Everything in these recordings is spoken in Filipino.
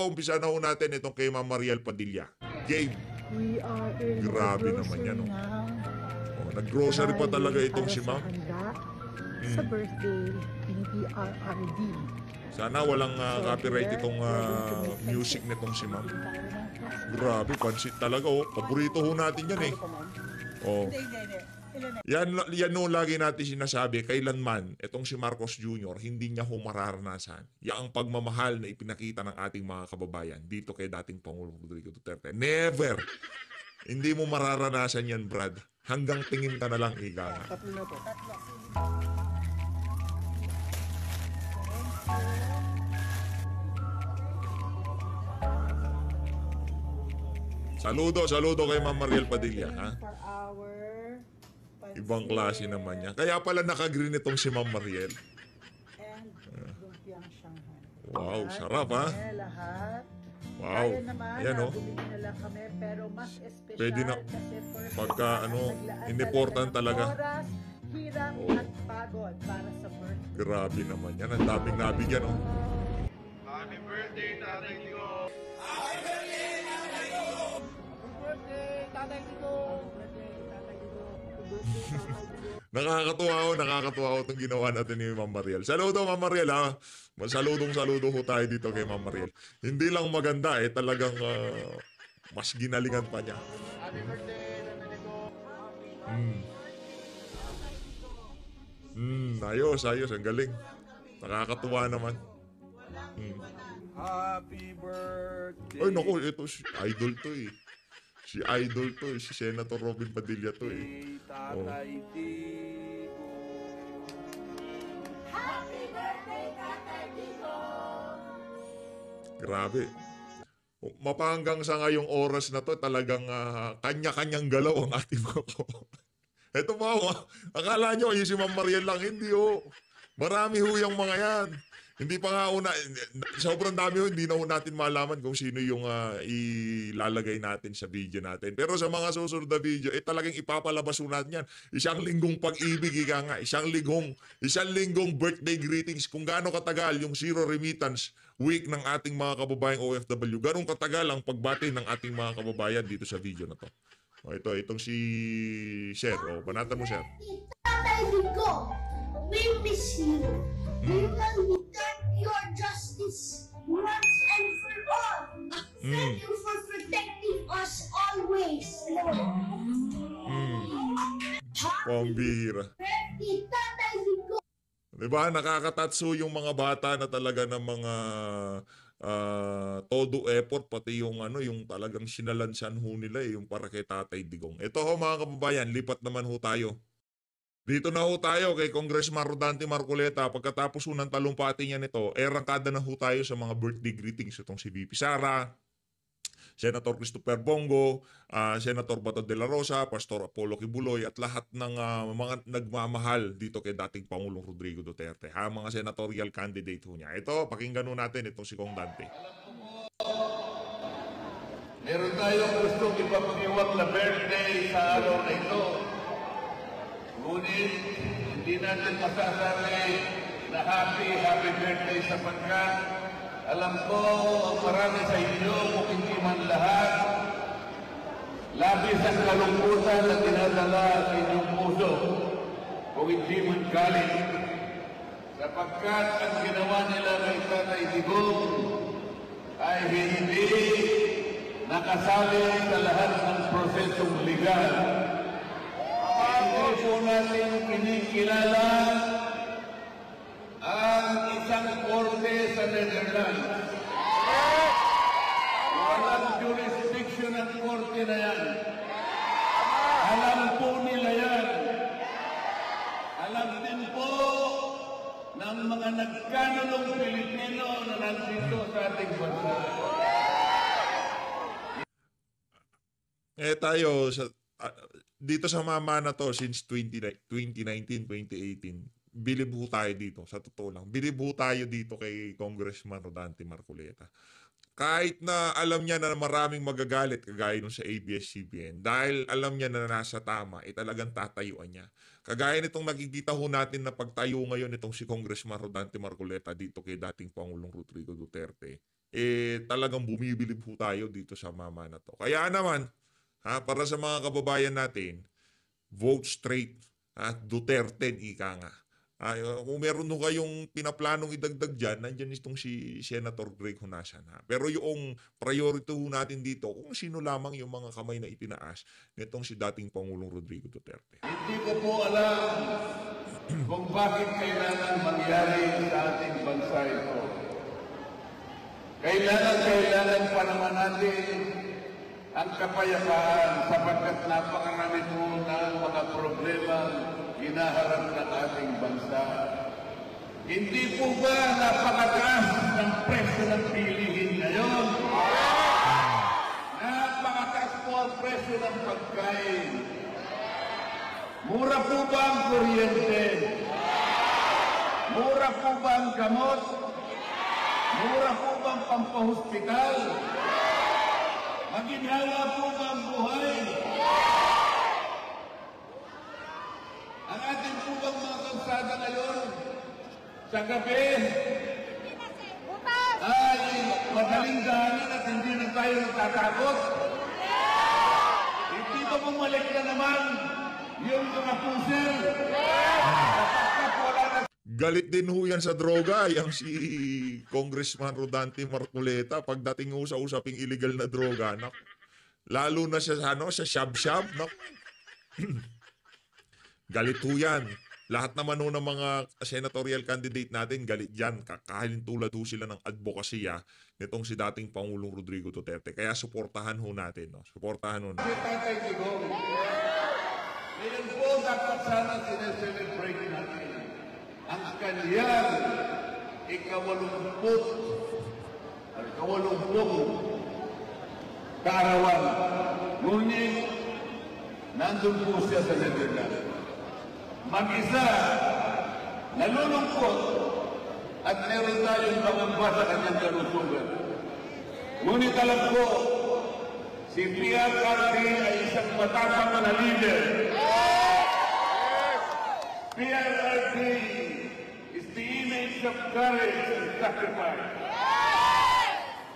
umpisa na ho natin itong kay Ma'am Mariel Padilla. Game. We are in Grabe the naman yan, grocery oh. now. Oh, nag-grocery pa talaga Dahil itong para si Ma'am. Sa handa, sa birthday ni PRRD. Sana walang copyright here, itong we're going to make music pancakes. nitong si Ma'am. Bili tayo ng pasta. Grabe, pansit talaga, oh. Paborito ho natin yan, eh. Oh. Yan no, lagi natin sinasabi, kailanman, itong si Marcos Jr., hindi niya ho mararanasan. Yan ang pagmamahal na ipinakita ng ating mga kababayan dito kay dating Pangulong Rodrigo Duterte. Never! Hindi mo mararanasan yan, Brad. Hanggang tingin ka na lang, ika nga. Tatlo na po. Saludo kay Ma'am Mariel Padilla, ha? For our Ibang klase naman yan. Kaya pala naka-green itong si Ma'am Mariel. and lumpiang Shanghai. Wow, sarap, ha? Lahat. Wow. Kaya naman, Ayan, oh. bumili na lang kami, pero mas espesyal Pwede na- kasi first pagka, ano, naglaan important talaga ng talaga. oras, hirap Oh. at pagod para sa birthday. Grabe naman yan. Ang daming nabigyan, oh. Happy birthday, Tatay Tigo! Nakakatuwa ho itong ginawa natin ni Ma'am Mariel. Saludo, Ma'am Mariel, ha? Saludo ho tayo dito kay Ma'am Mariel. Hindi lang maganda, talagang mas ginalingan pa niya. Happy birthday, Tatay Tigo! Ayos. Ang galing. Nakakatuwa naman. Happy birthday! Ay, naku, ito si Idol to, eh. Si Idol to, eh. Si Senator Robin Padilla to, eh. Tatay Tigo! Grabe. Mapanggang sa ngayong oras na to, talagang kanya-kanyang galaw ang ating mga Ito pa, akala nyo, yung si Ma'am Mariel lang, hindi ho. Marami ho yung mga yan. Hindi pa nga una, sobrang dami ho, hindi na ho natin malaman kung sino yung ilalagay natin sa video natin. Pero sa mga susunod na video, talagang ipapalabas ho natin yan. Isang linggong pag-ibig, ika nga. Isang linggong birthday greetings. Kung gaano katagal yung Zero Remittance Week ng ating mga kababayang OFW. Ganong katagal ang pagbati ng ating mga kababayan dito sa video na to. O, itong si Sir. O, panatan mo, Sir. Tatay Digo, we miss you. We will return your justice once and for all. Thank you for protecting us always, Lord. Pambihira. Happy Tatay Digo. Diba? Nakakatatso yung mga bata na talaga ng mga todo effort, pati yung yung talagang sinalansan ho nila, yung para kay Tatay Digong. Ito ho mga kababayan, lipat naman ho tayo. Dito na ho tayo kay Congressman Rodante Marcoleta. Pagkatapos ho ng talumpati niya nito, rangkada na ho tayo sa mga birthday greetings. Itong si VP Sara, Senator Christopher Bongo, Senator Bato de la Rosa, Pastor Apollo Kibuloy, at lahat ng mga nagmamahal dito kay dating Pangulong Rodrigo Duterte. Mga senatorial candidate ho niya. Ito, pakinggan ho natin itong si Kong Dante. Meron tayong gustong ipapagawa na birthday sa araw na ito. Ngunit, hindi natin masasabi na happy birthday sapagkat alam ko ang marami sa inyo kung hindi man lahat, labis ang kalungkutan na dinadala sa inyong puso kung hindi man galit. Sapagkat ang ginawa nila kay Tatay Digong ay hindi nakasali sa lahat ng prosesong legal. Hindi po natin kinikilala ang isang korte sa Netherlands. Walang jurisdiction ang korte na yan. Alam po nila yan. Alam din po ng mga nagkanulong Pilipino na nandito sa ating bansa. Tayo, dito sa mama na to, since 2019, 2018, bilib ho tayo dito, sa totoo lang. Bilib ho tayo dito kay Congressman Rodante Marcoleta. Kahit na alam niya na maraming magagalit, kagaya nung sa ABS-CBN, dahil alam niya na nasa tama, talagang tatayuan niya. Kagaya nitong nakikita ho natin na pagtayo ngayon itong si Congressman Rodante Marcoleta dito kay dating Pangulong Rodrigo Duterte. talagang bumibilib po tayo dito sa mama na to. Kaya naman, para sa mga kababayan natin, vote straight. Duterte, ika nga. Kung meron nung kayong pinaplanong idagdag dyan, nandyan itong si Senator Greg Honasan. Pero yung priority natin dito, kung sino lamang yung mga kamay na itinaas, nitong si dating Pangulong Rodrigo Duterte. Hindi ko po alam kung bakit kailangan mangyari sa ating bansa ito. Kailangan pa naman natin ang kapayapaan sapagkat napakarami po ng mga problema hinaharap ng ating bansa. Hindi po ba napakataas ng presyo ng bilihin ngayon? Napakataas po ang presyo ng pagkain. Mura po ba ang kuryente? Mura po ba ang gamot? Mura po ba ang pampahospital? Maginhawa po ba ang buhay? Ang ating po bang mga kalsada ngayon, sa gabi, ay madaling daanan at hindi na tayo natatakot? Hindi ba bumalik na naman yung mga puser? Sapagkat wala na. Galit din ho yan sa droga, yung si Congressman Rodante Marcoleta, pagdating ho sa usaping illegal na droga, lalo na siya sa shab-shab, galit ho yan. Lahat naman ho ng mga senatorial candidate natin, galit yan. Kakahalin tulad ho sila ng advokasya nitong si dating Pangulong Rodrigo Duterte. Kaya suportahan ho natin. Suportahan ho natin. Si Tatay Digong, ngayon po dapat sana sineselebrate natin ang kanyang ikawalumput kaarawan. Ngunit, nandun po siya sa Netherlands. Mag-isa, nalulungkot at meron tayong pangamba sa kanyang kalusugan. Ngunit alam ko, si PRRD ay isang matapang na leader. PRRD is the image of courage and sacrifice.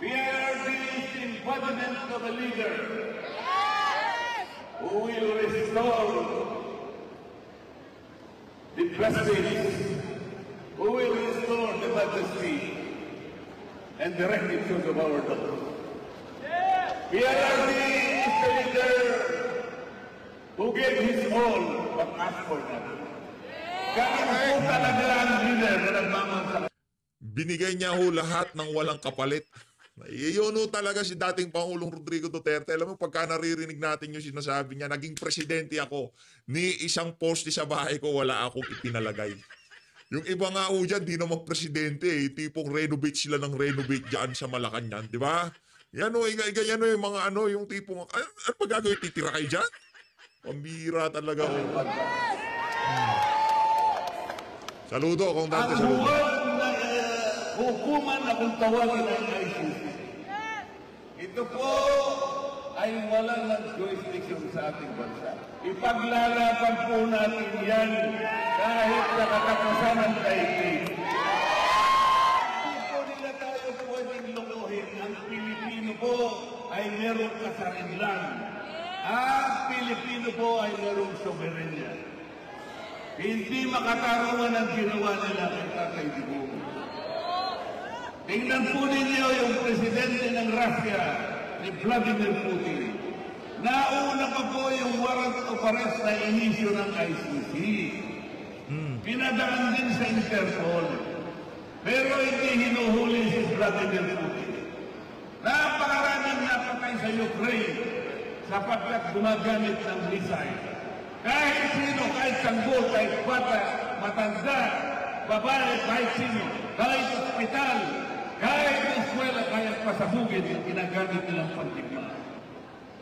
PRRD is the embodiment of a leader who will restore the prestige, who will restore the majesty and the rectitude of our daughter. PRRD is the leader who gave his all but asked for nothing. Ganun po talaga ang leader na nagmamansakit. Binigay niya ho lahat ng walang kapalit. Iyon ho talaga si dating Pangulong Rodrigo Duterte. Alam mo, pagka naririnig natin yung sinasabi niya, naging presidente ako, ni isang poste sa bahay ko, wala akong ipinalagay. Yung iba nga ho dyan, di naman presidente eh. Tipong renovate sila ng renovate dyan sa Malacanang, di ba? Yan o, ganyan o yung mga ano, yung tipong, ano pa gagawin, titira kayo dyan? Pambira talaga o. Saludo, kung dante, Ang saludo. huwag na hukuman na kung tawagin ang ICC. Ito po ay walang jurisdiction sa ating bansa. Ipaglalaban po natin yan kahit nakakatasan ng daigdig. Hindi po nila tayo pwedeng lukuhin. Ang Pilipino po ay merong kasarinlan. Ang Pilipino po ay merong soberenya. Hindi makatarungan ang ginawa nila kay Tatay Digong. Tingnan po ninyo yung presidente ng Russia, ni Vladimir Putin. Nauna pa po yung warrant of arrest na inisyo ng ICC. Pinadaan din sa Interpol. Pero hindi hinuhuli si Vladimir Putin. Napakaraming napatay sa Ukraine sapagkat gumagamit ng missile. Kahit sino, kahit sanggol, kahit bata, matanda, babae, kahit sino, kahit ospital, kahit eskwela, kahit pasabugin, ginagamit nilang pantigma.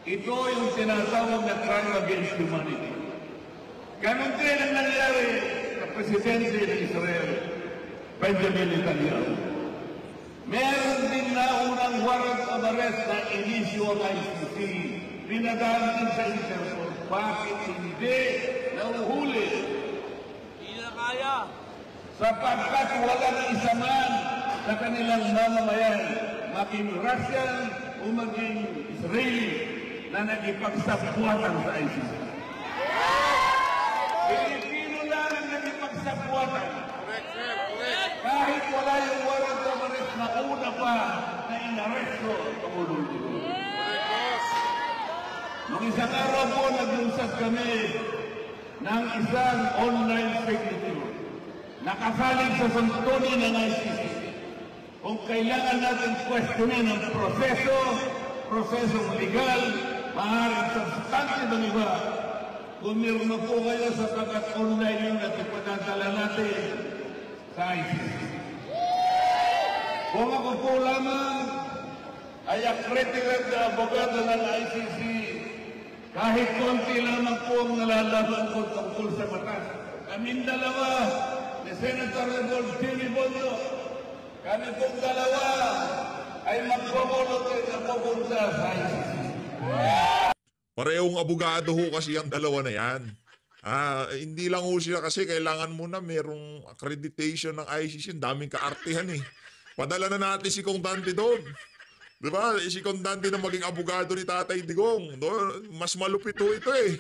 Ito yung tinatawag na crime against humanity. Ganon din ang nangyari sa presidente ng Israel, Benjamin Netanyahu. Meron din na unang warrant of arrest na inisyo ang ICC. Pinadaan din sa Interpol. Bakit hindi nauhuli? Hindi na kaya. Sapagkat walang isa man sa kanilang mamamayan maging Russian o maging Israeli na nagipagsapwatan sa ICC. Pilipino lang ang nagipagsapwatan. Kahit wala yung warrant of arrest na una pa na inaresto ang Pangulong Digong. Nung isang araw po, nag-usap kami ng isang online signature. Nakasalig sa santunin ng ICC. Kung kailangan natin questionin ang prosesong legal, maaaring substantive ng iba. Kung meron na po kayo sapagkat online yun at ipadadala natin sa ICC. Kung ako po lamang ay accredited na abogado ng ICC, kahit konti lamang po ang nalalaman ko tungkol sa batas. Kaming dalawa, ni Senator Rodolfo Jimmy Bondo, kami pong dalawa ay magpapulot na pupunta sa ICC. Parehong abogado ho kasi ang dalawa na yan. Hindi lang ho sila kasi kailangan muna merong accreditation ng ICC. Ang daming kaartihan eh. Padala na natin si Kong Dante doon. Diba? Si Kong Dante na maging abogado ni Tatay Digong. Mas malupit ho ito eh.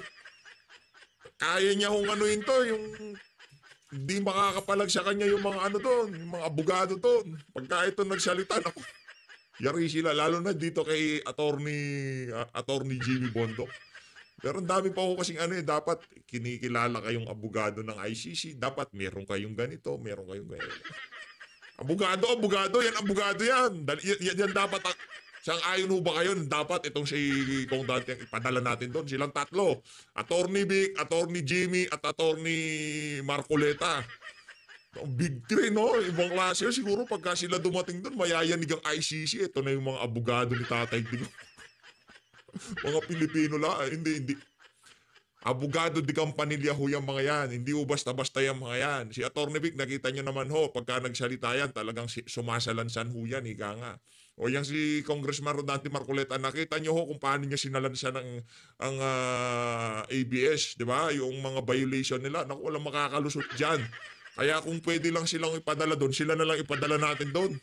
Kaya niya hong anuin to, yung hindi makakapalag sa kanya yung mga ano doon, yung mga abogado doon. Pagka ito nagsalita, ako, yari sila, lalo na dito kay attorney Jimmy Bondo. Pero ang dami pa ho kasing ano eh, dapat kinikilala kayong abogado ng ICC, dapat meron kayong ganito, meron kayong ganito. Abogado, yan abogado yan. Yan dapat, sang ayon ho ba kayo, dapat itong si Kong Dante ang ipadala natin doon. Silang tatlo, Attorney Vic, Attorney Jimmy, at Attorney Marcoleta. Big three, no? Ibang klase. Siguro pagka sila dumating doon, mayayanig ang ICC. Ito na yung mga abogado ni Tatay Digong. Mga Pilipino lang. Hindi. Abogado di Campanilla ho yung mga yan. Hindi ho basta-basta yung mga yan. Si Attorney Vic, nakita nyo naman ho, pagka nagsalita yan, talagang sumasalansan ho yan, higa nga. O yan si Congressman Rodante Marcoleta, nakita nyo ho kung paano niya sinalansan ang ABS, di ba? Yung mga violation nila. Naku, walang makakalusot dyan. Kaya kung pwede lang silang ipadala doon, sila na lang ipadala natin doon.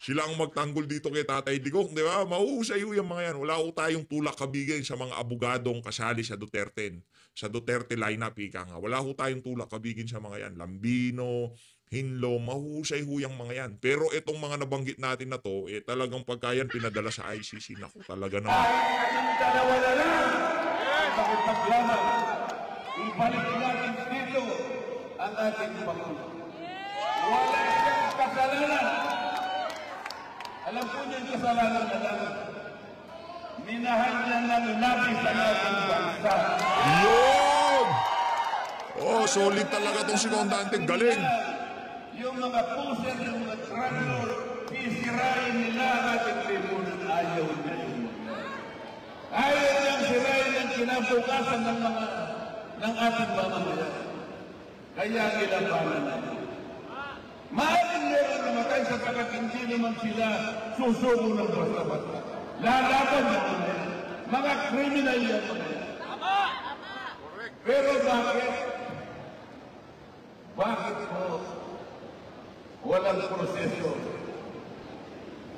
Sila ang magtanggol dito kay Tatay Digong, di ba? Mahuhusay ho yung mga yan. Wala ho tayong tulak kabigay sa mga abogadong kasali sa Duterte. Sa Duterte lineup, ika nga. Wala ho tayong tulak kabigin sa mga yan. Lambino, Hinlo, mahuhusay ho yung mga yan. Pero itong mga nabanggit natin na to, talagang pagkayan pinadala sa ICC. Naku, talaga naman. Kayong dalawa na lang. Bakit naglaman? Ibalik natin dito ang ating Pangulo. Wala siyang kasalanan. Alam po niyo yung kasalanan na lang. Minahal niya ng labis ang ating bansa. Yun! Oh, solid talaga tong si Kong Dante. Galing. Yung mga puser, yung mga tractor, sisirain nila ang ating lipunan. Ayaw na yun. Ayaw niyang sirain ang kinabukasan ng ating mamamayan. Kaya nilabanan natin. Maaaring meron namatay sapagkat hindi naman sila susuko ng basta-basta. Lalaban na nila. Mga kriminal yan mga yan. Pero bakit? Bakit po walang proseso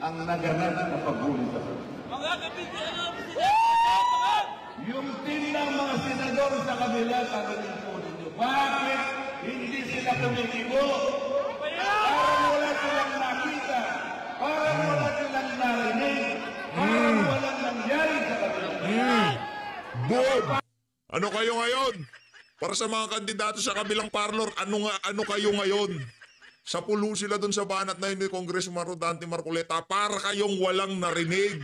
ang naganap na paghuli sa yung team ng mga senador sa kabila, kagaling po ninyo. Bakit hindi sila kumikibo? Parang wala silang nakita. Parang wala silang narinig. Parang walang nangyari sa kabila. Boom! Ano kayo ngayon? Para sa mga kandidato sa kabilang parlor, ano kayo ngayon? Sa pulo sila dun sa banat na yun ni Congressman Rodante Marcoleta para kayong walang narinig.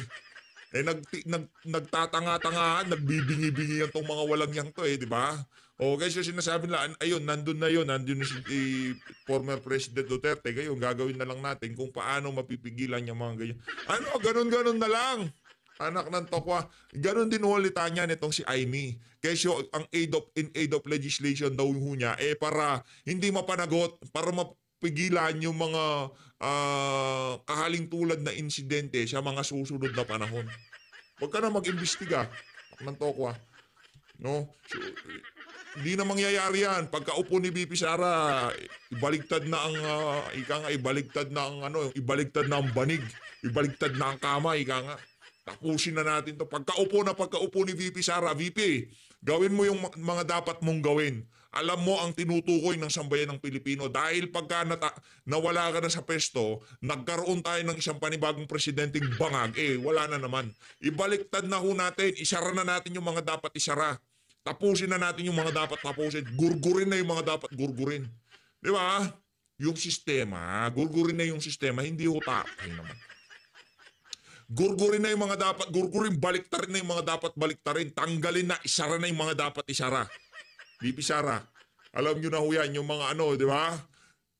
Nagtatanga-tangahan, nagbibingi-bingi yan tong mga walang yang to di ba? O guys, yung sinasabi nila, ayun, nandun si former President Duterte, ngayon gagawin na lang natin kung paano mapipigilan yung mga ganyan. Ano, ganun-ganun na lang. Anak ng tokwa. Ganon din hulita niya nitong si Aimee. Kasi ang in aid of legislation daw niya, para hindi mapanagot, para mapigilan yung mga kahaling tulad na insidente sa mga susunod na panahon. Huwag ka na mag-imbestiga. Anak ng tokwa. No? So, Hindi na mangyayari yan. Pagkaupo ni VP Sara, ibaligtad na ang ibaligtad na ang ibaligtad na ang banig, ibaligtad na ang kama, ika nga. Tapusin na natin to. Pagkaupo ni VP Sara, VP, gawin mo yung mga dapat mong gawin. Alam mo ang tinutukoy ng sambayan ng Pilipino dahil pagka nawala ka na sa pesto, nagkaroon tayo ng isang panibagong presidenteng bangag, wala na naman. Ibaliktad na ho natin, isara na natin yung mga dapat isara. Tapusin na natin yung mga dapat tapusin. Gurgurin na yung mga dapat gurgurin. Di ba? Yung sistema, gurgurin na yung sistema, hindi ho tapay naman. Gurgurin na yung mga dapat gurgurin, baliktarin na yung mga dapat baliktarin, tanggalin na, isara na yung mga dapat isara. VP Sara, alam nyo na ho yan, yung mga di ba?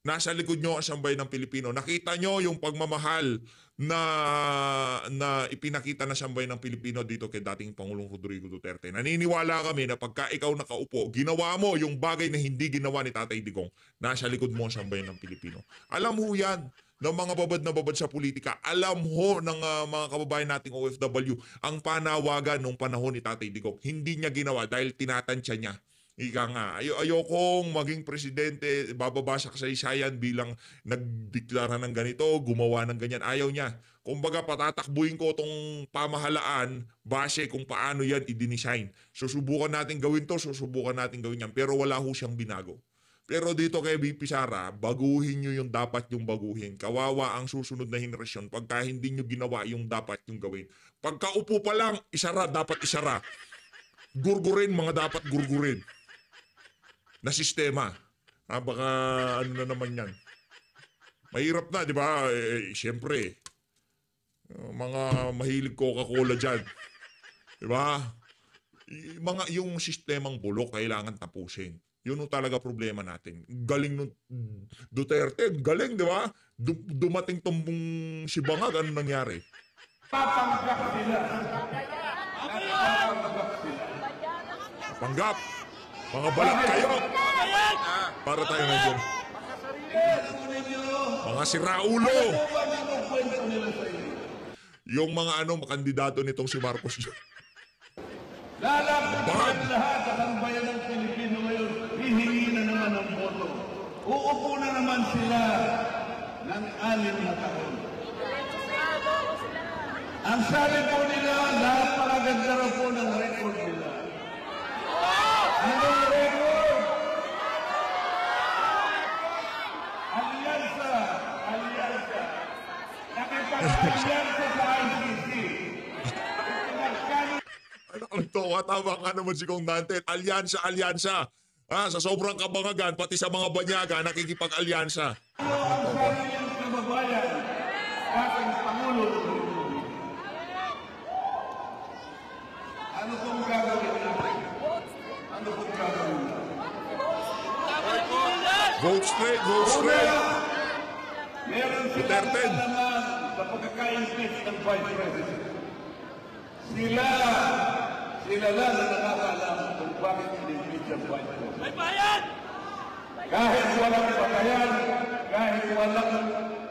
Nasa likod nyo ang sambayan ng Pilipino. Nakita nyo yung pagmamahal na ipinakita na sambayan ng Pilipino dito kay dating Pangulong Rodrigo Duterte. Naniniwala kami na pagka ikaw nakaupo, ginawa mo yung bagay na hindi ginawa ni Tatay Digong, nasa likod mo ang sambayan ng Pilipino. Alam ho yan ng mga babad na babad sa politika. Alam ho ng mga kababayan nating OFW ang panawagan nung panahon ni Tatay Digong. Hindi niya ginawa dahil tinatansya niya. Ika nga, ayokong maging presidente, bababa sa kasaysayan bilang nagdeklara ng ganito, gumawa ng ganyan. Ayaw niya. Kumbaga patatakbuhin ko itong pamahalaan base kung paano yan i-design. Susubukan natin gawin to, susubukan natin gawin yan. Pero wala ho siyang binago. Pero dito kay VP Sara, baguhin nyo yung dapat yung baguhin. Kawawa ang susunod na henerasyon pagka hindi nyo ginawa yung dapat yung gawin. Pagka upo pa lang, isara, dapat isara. Gurgurin, mga dapat gurgurin. Na sistema. Baka na naman yan. Mahirap na, di ba? Siyempre, mga mahilig Coca-Cola dyan. Di ba? Yung sistemang bulok kailangan tapusin. Yun ang talaga problema natin. Galing nung Duterte, galing, di ba? Dumating tumbong si Bangag, ano nangyari? Papanggap sila. Papanggap sila. Panggap! Mga balat kayo! Para tayo nandiyan. Mga siraulo! Yung mga kandidato nitong si Marcos. Lalakad lahat ang bayan ng Pilipino ngayon, hihingi na naman ang boto. Uupo na naman sila ng 6 na taon. Ang sabi po nila, napakaganda na po ng record nila. Anong record? Alyansa. Nakipag-alyansa sa ICC. Ano to? Tama ka naman si Kong Dante. Alyansa. Sa sobrang kabangagan, pati sa mga banyaga, nakikipag-alyansa. Ano ang sabi niyang kababayan? Ating Pangulo. Ano pong gagawin natin? Ano pong gagawin natin? Vote straight. Meron silang Duterte. naman sa pagkaka-impeach ng Vice President. Sila lang na nakakaalam kung bakit in-impeach ang Vice President. Kahit walang patayan, kahit walang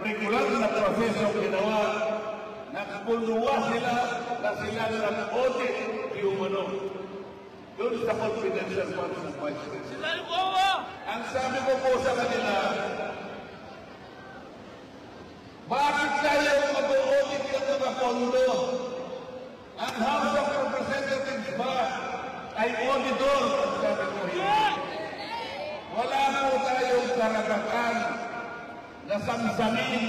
regular na proseso ginawa, nagpuluwa sila na sila nag-audit yung doon sa confidential funds ng Vice President. Ang sabi ko po sa kanila, bakit tayo mag-audit ng mga pondo? Ang House of Representatives ba ay auditor? Ang sabi ko, hindi. Wala po tayong karagatan na samsamin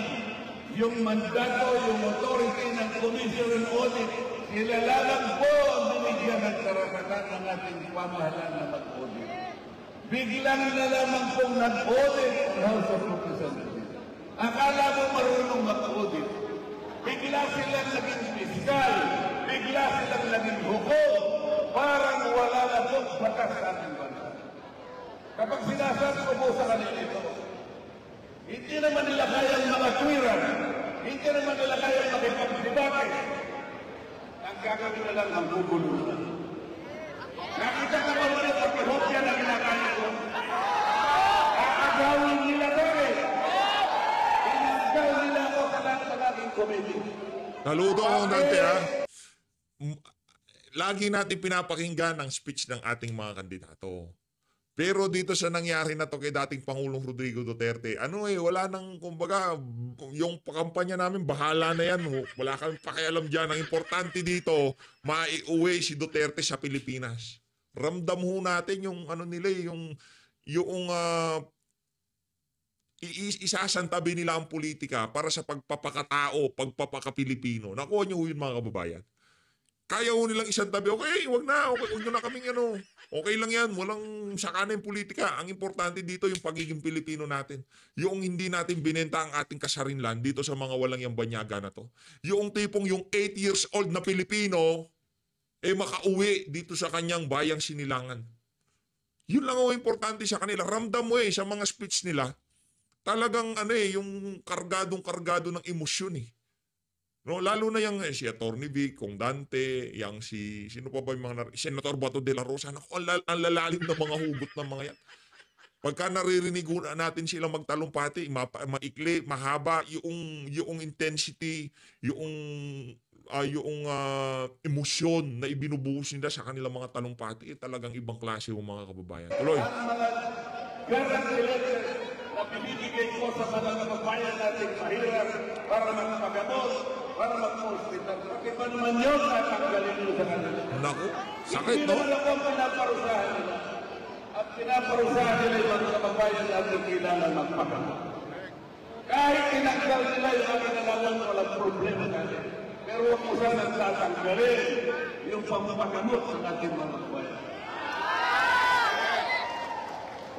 yung mandato, yung authority ng Commission on Audit. Sila lang po ang binigyan ng karagatan ng ating pamahalaan na mag-audit. Biglang na lamang pong nag-audit ang House of Representatives. Akala mo marunong mag-audit. Bigla silang naging fiskal. Bigla silang naging hukom. Parang wala na pong batas sa ating bansa. Kapag sinasabi ko po sa kanila ito, hindi naman nila kayang mga tuwiran. Hindi naman nila kayang makipag-debate. Ang gagawin na lang ang guguluhan. Nakita ka ba ulit ang pihopya na ginakaya ko? Aagawin nila rin. Inagaw nila ako sa lahat-lahating committee. Saludo ko Dante ha. Lagi natin pinapakinggan ang speech ng ating mga kandidato. Pero dito sa nangyari na to kay dating Pangulong Rodrigo Duterte, wala nang, kumbaga, yung kampanya namin, bahala na yan. Wala kami pakialam dyan. Ang importante dito, maiuwi si Duterte sa Pilipinas. Ramdam ho natin yung nila, isasantabi nila ang politika para sa pagpapakatao, pagpapaka-Pilipino. Nakuha niyo yun, mga kababayan. Kaya ho nilang isantabi, okay, wag nyo na kaming okay lang yan, walang sakana yung politika. Ang importante dito yung pagiging Pilipino natin. Yung hindi natin binenta ang ating kasarinlan dito sa mga walang yung banyaga na to. Yung tipong yung 8 years old na Pilipino, makauwi dito sa kanyang bayang sinilangan. Yun lang ang importante sa kanila. Ramdam mo sa mga speech nila, talagang yung kargadong-kargado ng emosyon No, lalo na yung si Atty. Vic, Kong Dante, yung sino pa ba yung mga Senator Bato de la Rosa, naku, ang lalalim na mga hugot ng mga yan. Pagka naririnig natin sila magtalumpati, maikli, mahaba, yung intensity, yung emosyon na ibinubuhos nila sa kanilang mga talumpati, talagang ibang klase yung mga kababayan. Tuloy. Na binibigay ko sa mga kababayan natin mahirap para magpagamot, para mag-hospital. Bakit ba naman yun natanggalin nyo sa kanila? Naku, sakit, Hindi no? naman ako ang pinaparusahan nila. At pinaparusahan nila yung mga kababayan natin kailangan magpagamot. Kahit tinanggal nila yung mga nalalang walang problema natin. Pero huwag mo sanang tatanggalin yung pampagamot ng ating mga kababayan.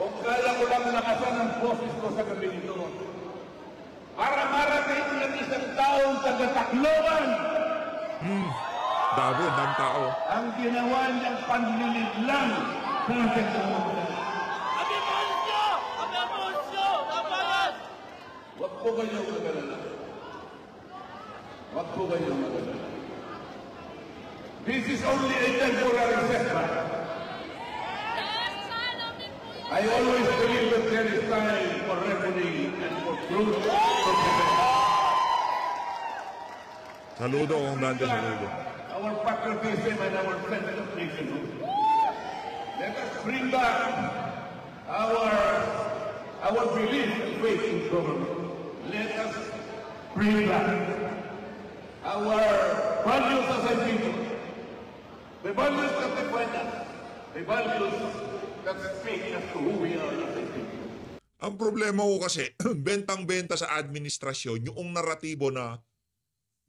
Kung kaya ko lang nakasan ang boses ko sa gabi nito, para marating ng isang taong taga-Tacloban, Dami tao. ang ginawa niyang panlilid lang sa ating kamunan. Huwag po kayong magalala. Huwag po kayong magalala. This is only a temporary setback. I always believe that there is time for reckoning and for truth to prevail. Saludo, Kong Dante, saludo. Our patriotism and our sense of nationhood. Let us bring back our belief and faith in government. Let us bring back our values as a people. The values that define us. The values that speak as to who we are as a people. Ang problema ko kasi, bentang-benta sa administrasyon, yung naratibo na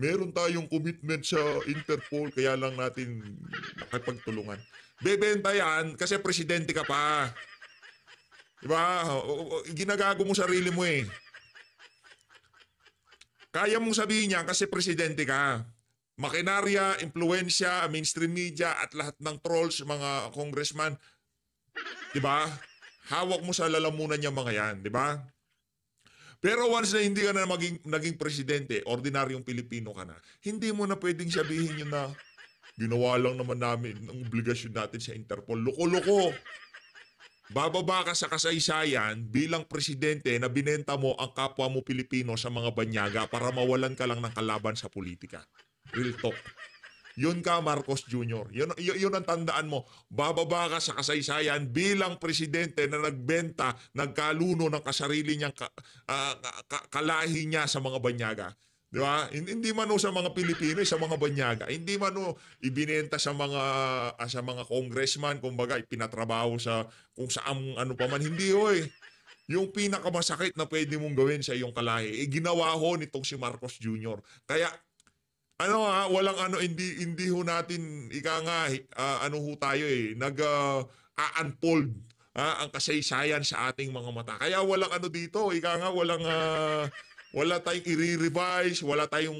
meron tayong commitment sa Interpol, kaya lang natin nakipagtulungan. Bebenta yan kasi presidente ka pa. Diba? Ginagago mo sarili mo eh. Kaya mong sabihin niya kasi presidente ka. Makinarya, impluensya, mainstream media at lahat ng trolls, mga congressman, diba? Hawak mo sa lalamunan niya mga yan, diba? Pero once na hindi ka na naging presidente, ordinaryong Pilipino ka na, hindi mo na pwedeng sabihin yun na ginawa lang naman namin ang obligasyon natin sa Interpol. Loko-loko. Bababa ka sa kasaysayan bilang presidente na binenta mo ang kapwa mo Pilipino sa mga banyaga para mawalan ka lang ng kalaban sa politika. Real talk. Yun ka, Marcos Jr. Yun ang tandaan mo. Bababa ka sa kasaysayan bilang presidente na nagbenta, nagkaluno ng kasarili niyang kalahi niya sa mga banyaga. Di ba? Hindi man sa mga Pilipino, sa mga banyaga. Hindi man ibinenta sa mga congressman, kumbaga ipinatrabaho sa kung saan ano pa man. Hindi Yung pinakamasakit na pwede mong gawin sa iyong kalahi, ginawa nitong si Marcos Jr. Kaya hindi ho natin tayo nag-unfold ang kasaysayan sa ating mga mata. Kaya walang dito, wala tayong i-revise, wala tayong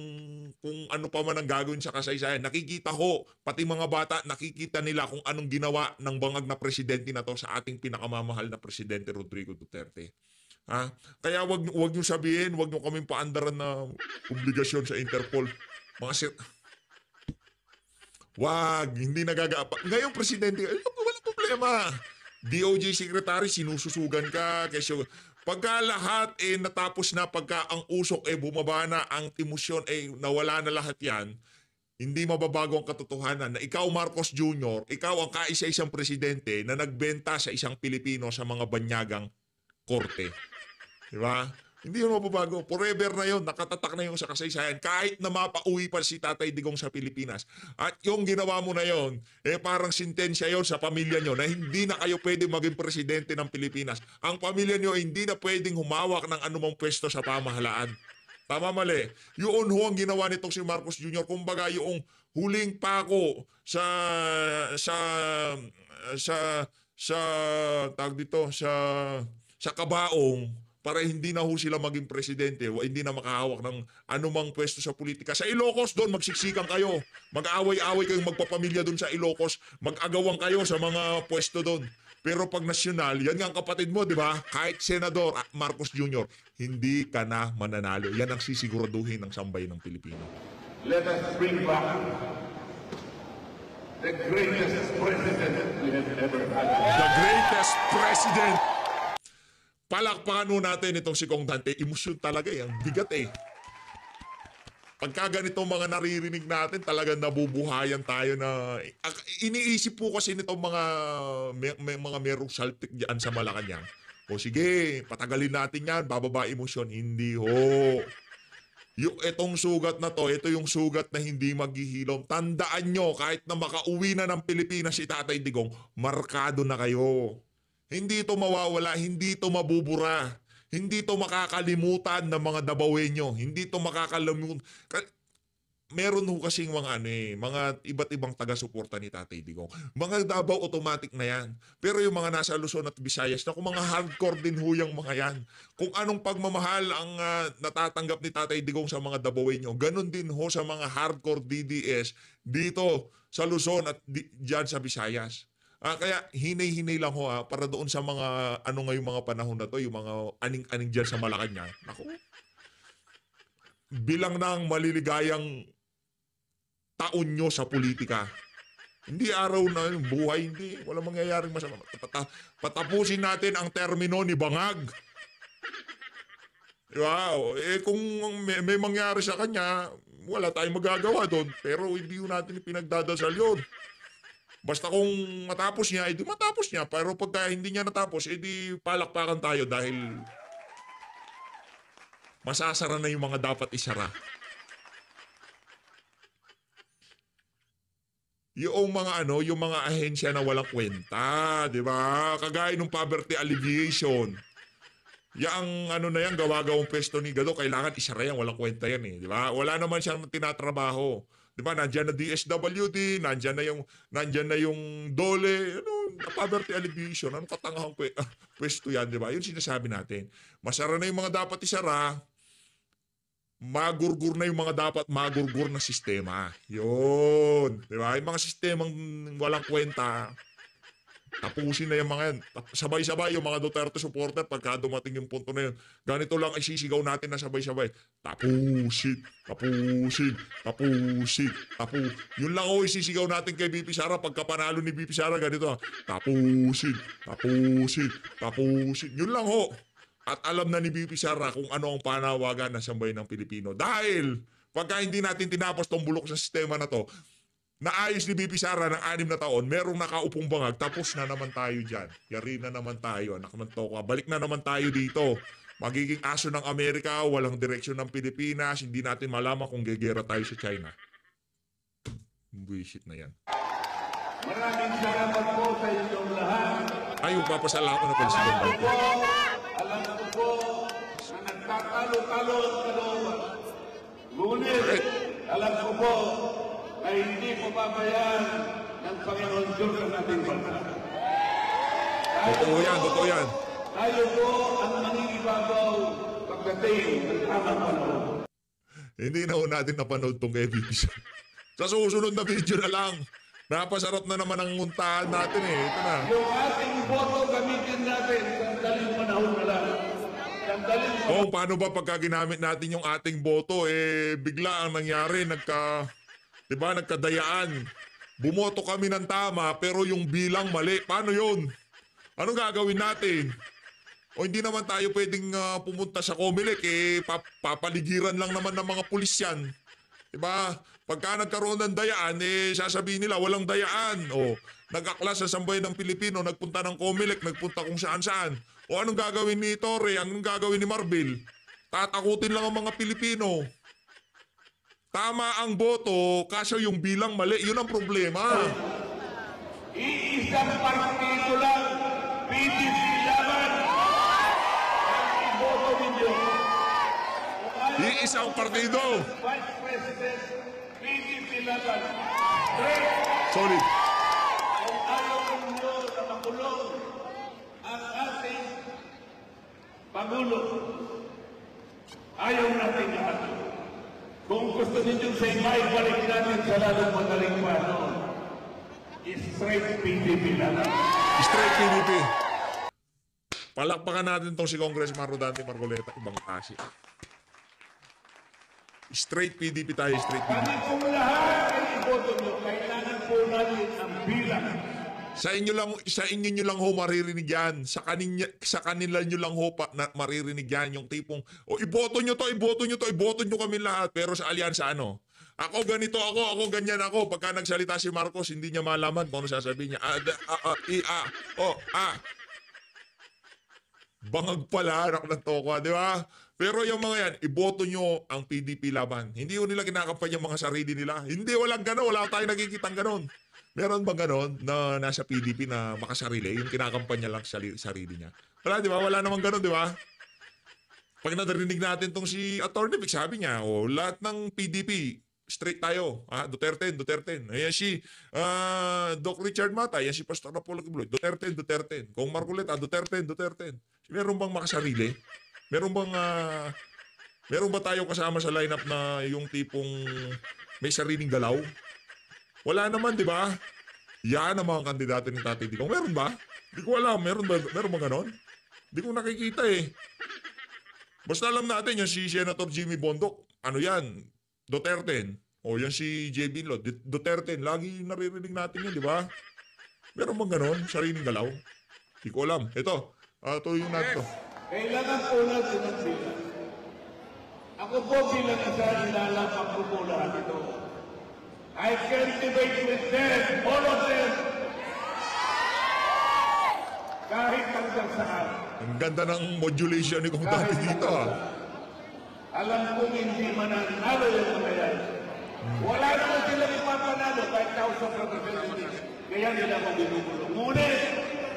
kung ano pa man ang gagawin sa kasaysayan. Nakikita pati mga bata, nakikita nila kung anong ginawa ng bangag na presidente na to sa ating pinakamamahal na presidente Rodrigo Duterte. Kaya wag niyo sabihin, wag niyo kaming paandaran na obligasyon sa Interpol. Hindi ngayong presidente, walang problema. DOJ secretary, sinususugan ka. Pagka lahat natapos na, pagka ang usok bumaba na, ang emosyon nawala na lahat yan, hindi mababago ang katotohanan na ikaw, Marcos Jr., ikaw ang kaisa-isang presidente na nagbenta sa isang Pilipino sa mga banyagang korte. Di ba? Hindi yun mababago. Forever na yun. Nakatatak na yun sa kasaysayan. Kahit na mapauwi pa si Tatay Digong sa Pilipinas. At yung ginawa mo na yun, parang sintensya yun sa pamilya nyo na hindi na kayo pwede maging presidente ng Pilipinas. Ang pamilya nyo hindi na pwedeng humawak ng anumang pwesto sa pamahalaan. Tama, mali. Yun ho ang ginawa nitong si Marcos Jr. Kumbaga yung huling pako sa tawag dito, sa kabaong para hindi na ho sila maging presidente o hindi na makahawak ng anumang pwesto sa politika. Sa Ilocos doon, magsiksikan kayo. Mag-away-away kayong magpapamilya doon sa Ilocos. Mag-agawang kayo sa mga pwesto doon. Pero pag nasyonal, yan nga ang kapatid mo, di ba? Kahit Senador Marcos Jr., hindi ka na mananalo. Yan ang sisiguraduhin ng sambayan ng Pilipino. Let us bring back the greatest president we have ever had. The greatest president. Palakpakan mo natin itong si Kong Dante. Emosyon talaga eh. Ang bigat eh. Pagka ganitong mga naririnig natin, talagang nabubuhayan tayo na... Iniisip po kasi nitong mga merong saltik dyan sa Malacanang. O sige, patagalin natin yan, bababa emosyon. Hindi ho. Itong sugat na to, ito yung sugat na hindi maghihilom. Tandaan nyo, kahit na makauwi na ng Pilipinas si Tatay Digong, markado na kayo. Hindi ito mawawala, hindi ito mabubura. Hindi ito makakalimutan ng mga Dabawenyo. Hindi ito makakalimutan. Meron ho kasing mga iba't ibang taga-suporta ni Tatay Digong. Mga Davao automatic na yan. Pero yung mga nasa Luzon at Visayas, na kung mga hardcore din ho yung mga yan. Kung anong pagmamahal ang natatanggap ni Tatay Digong sa mga Dabawenyo, ganun din ho sa mga hardcore DDS dito sa Luzon at dyan sa Visayas. Kaya hinay-hinay lang ho para doon sa mga ngayong mga panahon na to, yung mga aning-aning dyan sa Malacanang. Naku, bilang ng maliligayang taon nyo sa politika. Hindi araw na yung buhay, hindi. Walang mangyayaring masama. Patapusin natin ang termino ni Bangag. Wow. Kung may mangyari sa kanya, wala tayong magagawa doon. Pero hindi natin pinagdadasal yun. Basta kung matapos niya, edi matapos niya. Pero pagka hindi niya natapos, edi palakpakan tayo dahil masasara na yung mga dapat isara. Yung mga ahensya na walang kwenta, di ba? Kagaya ng poverty alleviation. Yang na yan, gawa-gawang pwesto ni Gado, kailangan isara yan, walang kwenta yan eh, di ba? Wala naman siyang tinatrabaho. Di ba? Nandiyan na DSWD, nandiyan na yung DOLE, poverty alleviation, anong katangahang pwesto yan, di ba? Yun sinasabi natin. Masara na yung mga dapat isara, magurgur na yung mga dapat magurgur na sistema. Yun. Di ba? Yung mga sistemang walang kwenta, tapusin na yung mga yan. Sabay-sabay yung mga Duterte supporter pagka dumating yung punto na yun. Ganito lang isisigaw natin na sabay-sabay. Tapusin. Yun lang o isisigaw natin kay BP Sara pagka panalo ni BP Sara. Ganito. Tapusin. Yun lang ho. At alam na ni BP Sara kung ano ang panawagan ng sambayan ng Pilipino. Dahil pagka hindi natin tinapos tong bulok sa sistema na to, naayos ni BP Sara ng 6 na taon, merong nakaupong bangag, tapos na naman tayo dyan. Yari na naman tayo, anak ng toka. Balik na naman tayo dito. Magiging aso ng Amerika, walang direksyon ng Pilipinas, hindi natin malaman kung gegera tayo sa China. Bullshit na yan. Maraming salamat po sa inyong lahat. Ay, papasalamat ko na pala si Gambal. Alam ko po na nagtatalo-talo ang kalooban. Ngunit, alam ko po na hindi po babayaan ng Panginoon Diyos ang ating bansa. Totoo yan. Tayo po ang mangingibabaw pagdating ng tamang panahon. Hindi na ho natin napanood tong MVP siya. Sa susunod na video na lang. Napasarap na naman ang muntahan natin eh. Ito na. Yung ating boto gamitin natin sandaling panahon na lang. Sandaling panahon. Oh, paano ba pagka ginamit natin yung ating boto, bigla ang nangyari, nagkadayaan. Bumoto kami ng tama, pero yung bilang mali. Paano yun? Anong gagawin natin? O hindi naman tayo pwedeng pumunta sa Comelec, papaligiran lang naman ng mga pulis yan. Diba? Pagka nagkaroon ng dayaan, sasabihin nila walang dayaan. O, nag-aklas sa sambayan ng Pilipino, nagpunta ng Comelec, nagpunta kung saan-saan. O anong gagawin ni Torre, anong gagawin ni Marbil? Tatakutin lang ang mga Pilipino. Tama ang boto, kaso yung bilang mali, yun ang problema. Iisang partido lang, PDP laban. Ang iboto ninyo. Iisang partido. Vice President, PDP laban. Tres, Solid. kung ayaw ninyo na makulong ang ating Pangulo, ayaw natin lahat. Kung gusto ninyo sa ibalik natin sa lalong madaling panahon, straight PDP laban. Straight PDP. Palakpakan natin tong si Congressman Rodante Marcoleta, ibang klase. Straight PDP tayo, straight PDP. Kami kung lahat ay iboto nyo, kailangan po natin ang bilang. Sa inyo nyo lang ho maririnig yan. Sa kanila nyo lang ho maririnig yan. Yung tipong, iboto nyo to, iboto nyo kami lahat. Pero sa alyansa ano? Ako ganito ako ganyan ako. Pagka nagsalita si Marcos, hindi niya malaman kung ano sasabihin niya. Bangag pala, anak ng toko, di ba? Pero yung mga yan, iboto nyo ang PDP laban. Hindi ko nila kinakampanya yung mga sarili nila. Hindi, walang gano'n. Wala tayong nakikitang gano'n. Meron bang gano'n na nasa PDP na makasarili? Yung kinakampanya lang sa sarili niya. Wala, di ba? Wala namang gano'n, di ba? Pag narinig natin tong si Atty. Vic, sabi niya, lahat ng PDP, straight tayo. Duterte. Ayan si Doc Richard Mata, ayan si Pastor Apollo Kibuloy. Duterte. Kung Marcoleta, Duterte. Meron bang makasarili? Meron ba tayo kasama sa lineup na yung tipong may sariling galaw? Wala naman, di ba? Yan ang mga kandidato ni Tatay Digong. Meron ba? Di ko alam. Meron ba ganon? Di ko nakikita eh. Basta alam natin yung si Senator Jimmy Bondoc. Ano yan? Duterte. O yan si JB Lo. Duterte. Lagi naririnig natin yan, di ba? Meron bang ganon? Sariling galaw? Di ko alam. Ito. Tuloy natin to. Kailangan po natin ang bilang. Ako po bilang isa ilalapag ko po lahat ito. I can debate with them, all of them. Kahit hanggang saan. Ang ganda ng modulation ni Kung Dati dito Alam kong hindi mananalo yung mga yan. Wala naman sila ipapanalo kahit House of Representatives. Kaya nila ako binubulong. Ngunit,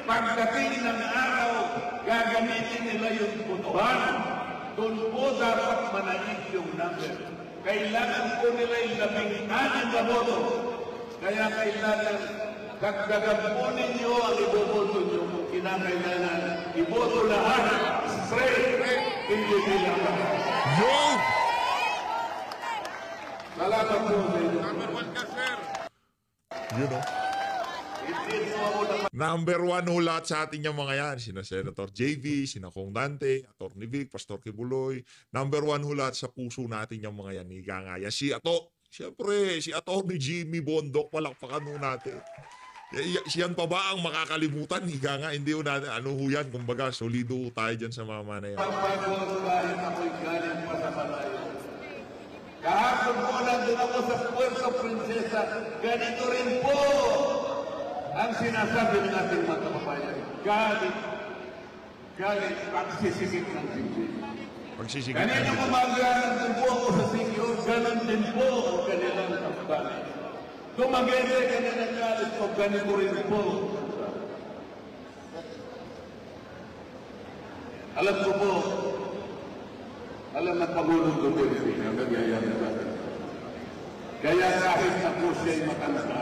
pagdating ng araw, gagamitin nila yung botohan. Doon po dapat manaig yung number. Kailangan po nila yung 16 na boto. Kaya kailangan dagdagan po ninyo ang iboboto nyo kung kinakailangan. Iboto lahat. Straight. Hindi nila. Yo! Salamat po sa inyo. You know? Hindi po ako na Number one ho lahat sa atin yung mga yan. Sina Senator JV, sina Kong Dante, Atty. Vic, Pastor Kibuloy. Number one ho lahat sa puso natin yung mga yan. Higa nga yan. Siyempre, si Atty. Jimmy Bondoc, palakpakan ho natin. Siyan pa ba ang makakalimutan? Higa nga, hindi ho natin. Ano ho yan? Kumbaga, solido ho tayo dyan sa mama na yan. pagpagod kahit ako'y galing pa sa malayo. Kahapon po nandun ako sa Puerto Princesa. Ganito rin po ang sinasabi ng ating mga kababayan. Galit pagsisikip ng singkil. Pagsisigit Kanina natin. umaga nandun po ako sa singkil. Ganon din po ang kanilang kababayan. Tumagete kanilang galit ko. Ganito rin po. Alam ko po, alam ng Pangulong Duterte ang nagyayari sa atin. Kaya kahit ako siya'y matanda na,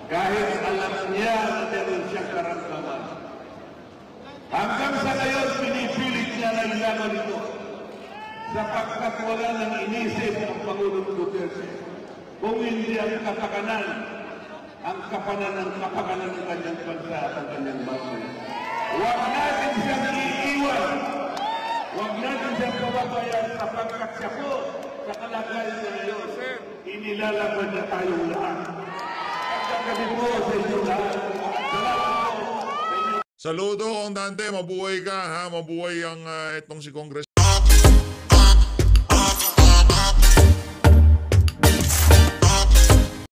kahit alam niya na meron siyang karamdaman, hanggang sa ngayon pinipilit niya na ilaman ito sapagkat wala nang inisip ang Pangulong Duterte kung hindi ang kapakanan ng kanyang bansa at ang kanyang bayan. Huwag natin siyang iiwan. Huwag natin siyang pababayaan sapagkat siya po sa kalagayan na ngayon. Inilalaban na tayong lahat. At kami po sa inyo lahat. Salamat po sa inyo. Saludo, Kong Dante. Mabuhay ka, ha? Mabuhay ang itong si Congress